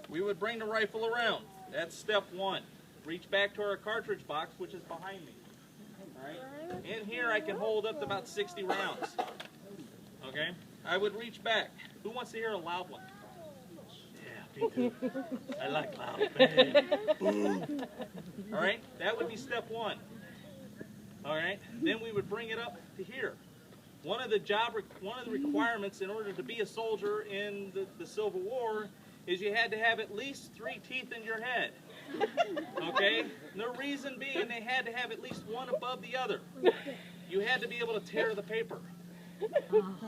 we would bring the rifle around. That's step one. Reach back to our cartridge box, which is behind me. All right. In here, I can hold up to about 60 rounds. Okay. I would reach back. Who wants to hear a loud one? Yeah, me too. I like loud. Boom. All right. That would be step one. All right. Then we would bring it up to here. One of the requirements in order to be a soldier in the Civil War is you had to have at least 3 teeth in your head. Okay? And the reason being they had to have at least one above the other. You had to be able to tear the paper.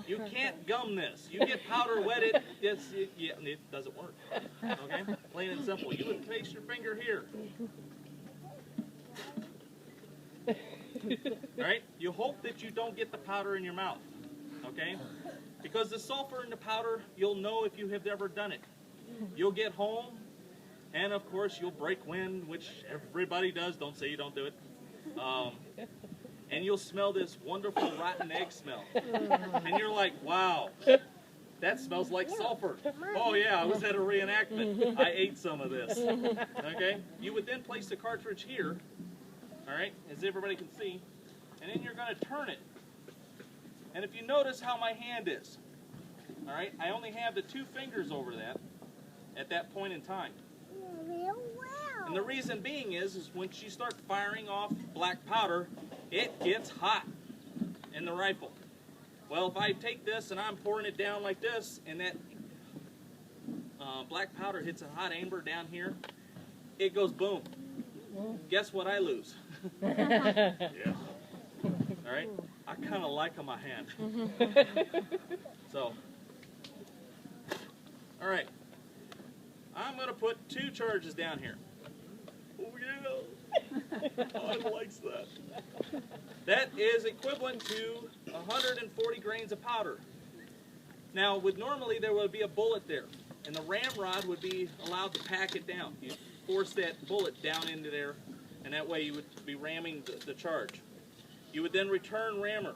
You can't gum this. You get powder wetted, it doesn't work. Okay? Plain and simple. You would place your finger here. Right? You hope that you don't get the powder in your mouth. Okay? Because the sulfur in the powder, you'll know if you have ever done it. You'll get home, and of course you'll break wind, which everybody does. Don't say you don't do it. And you'll smell this wonderful rotten egg smell. And you're like, wow, that smells like sulfur. Oh yeah, I was at a reenactment. I ate some of this. Okay? You would then place the cartridge here, all right, as everybody can see, and then you're going to turn it. And if you notice how my hand is, all right, I only have the 2 fingers over that at that point in time. And the reason being is once you start firing off black powder, it gets hot in the rifle. Well, if I take this and I'm pouring it down like this, and that black powder hits a hot amber down here, it goes boom. Guess what I lose? Yeah. All right? I kind of like on my hand. So, all right. I'm going to put 2 charges down here. Oh, yeah. I likes that. That is equivalent to 140 grains of powder. Now, normally there would be a bullet there, and the ramrod would be allowed to pack it down. You force that bullet down into there, and that way you would be ramming the charge. You would then return rammer.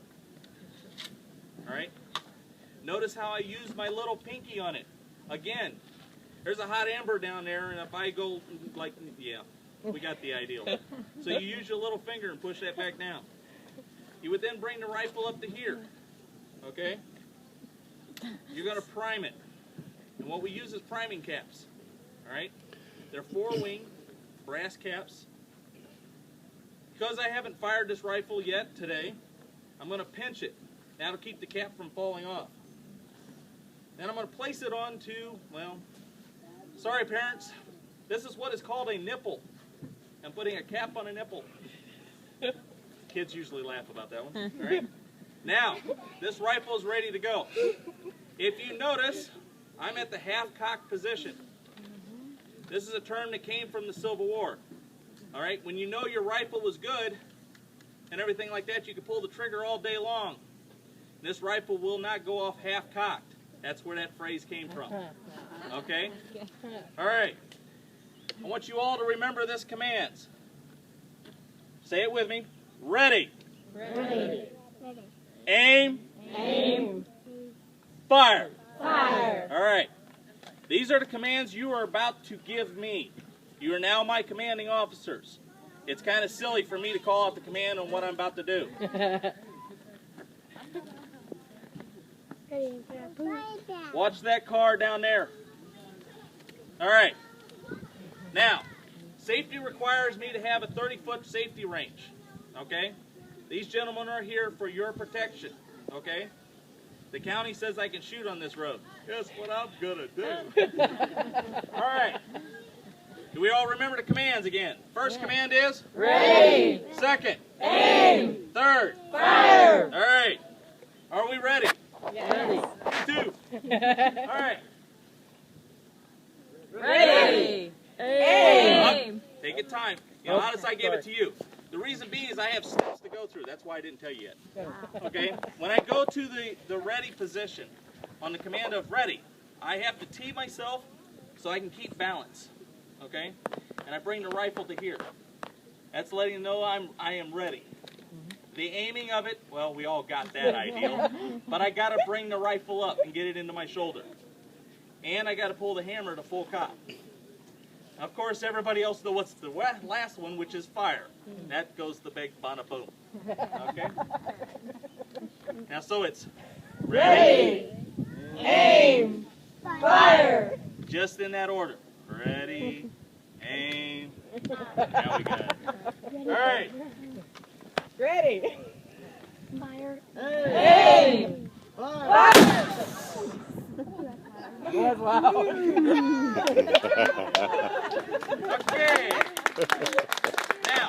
All right? Notice how I use my little pinky on it. Again, there's a hot amber down there, and if I go like, yeah, we got the idea. So you use your little finger and push that back down. You would then bring the rifle up to here, okay? You're going to prime it. And what we use is priming caps, all right? They're 4-wing brass caps. Because I haven't fired this rifle yet today, I'm going to pinch it. That'll keep the cap from falling off. Then I'm going to place it onto, well, sorry parents, this is what is called a nipple. I'm putting a cap on a nipple. Kids usually laugh about that one. All right? Now, this rifle is ready to go. If you notice, I'm at the half-cocked position. This is a term that came from the Civil War. All right? When you know your rifle is good and everything like that, you can pull the trigger all day long. This rifle will not go off half-cocked. That's where that phrase came from. Okay? All right. I want you all to remember this commands. Say it with me. Ready. Ready. Aim. Aim. Fire. Fire. All right. These are the commands you are about to give me. You are now my commanding officers. It's kind of silly for me to call out the command on what I'm about to do. Watch that car down there. All right. Now, safety requires me to have a 30-foot safety range. Okay? These gentlemen are here for your protection. Okay? The county says I can shoot on this road. Guess what I'm gonna do? All right. Do we all remember the commands again? First command is? Ready. Second? Aim. Third? Fire. All right. Are we ready? Yes. 2. All right. Ready. Aim. Take your time. You know, notice I gave it to you. The reason being is I have steps to go through. That's why I didn't tell you yet. Okay? When I go to the ready position, on the command of ready, I have to tee myself so I can keep balance. Okay? And I bring the rifle to here. That's letting you know I am ready. The aiming of it, well, we all got that ideal. But I got to bring the rifle up and get it into my shoulder. And I got to pull the hammer to full cock. Of course, everybody else knows what's the last one, which is fire. That goes the big bada boom. Okay? Now, so it's Ready, aim, fire. just in that order. Ready, aim. Now we got it. All right. Ready, Fire. aim, fire. That's loud. Okay. Now,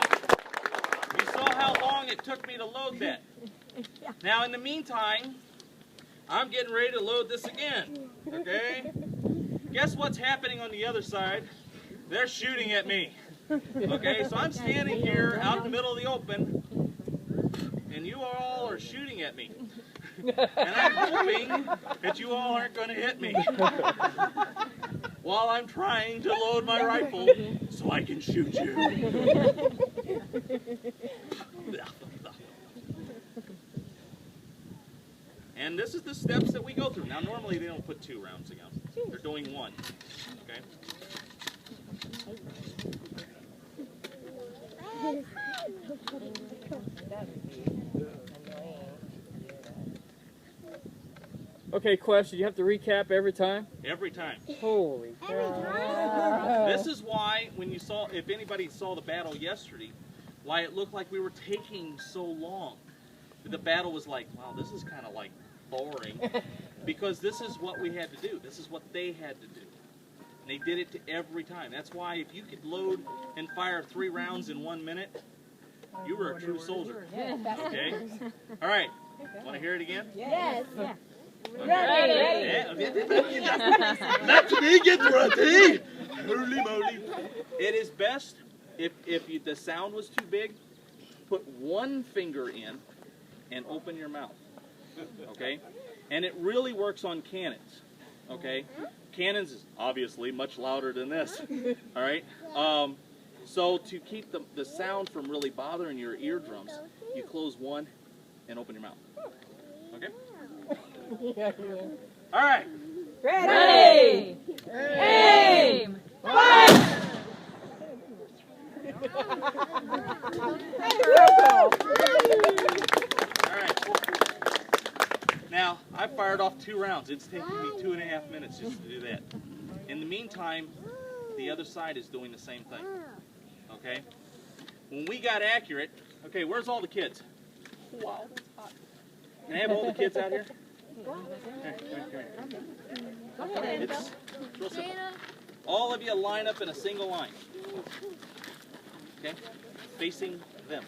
you saw how long it took me to load that. Now, in the meantime, I'm getting ready to load this again. Okay? Guess what's happening on the other side? They're shooting at me. Okay, so I'm standing here out in the middle of the open, and you all are shooting at me. And I'm hoping that you all aren't going to hit me while I'm trying to load my rifle so I can shoot you. And this is the steps that we go through. Now, normally they don't put 2 rounds together. They're doing 1. Okay? Okay, question. You have to recap every time? Every time. Holy cow. This is why, when you saw, if anybody saw the battle yesterday, why it looked like we were taking so long. The battle was like, wow, this is kind of like boring. Because this is what we had to do. This is what they had to do. And they did it to every time. That's why if you could load and fire 3 rounds in 1 minute, you were a true soldier. Okay? All right. Want to hear it again? Yes. Ready. Let me get ready. Holy moly. It is best if the sound was too big, put 1 finger in and open your mouth. Okay? And it really works on cannons. Okay? Cannons is obviously much louder than this. All right? So to keep the sound from really bothering your eardrums, you close 1 and open your mouth. Okay? All right. Ready, aim, fire. All right. Now, I fired off 2 rounds. It's taking me 2.5 minutes just to do that. In the meantime, the other side is doing the same thing. Okay? When we got accurate, okay, where's all the kids? Wow, that's hot. Can I have all the kids out here? It's real simple. All of you line up in a single line. Okay? Facing them.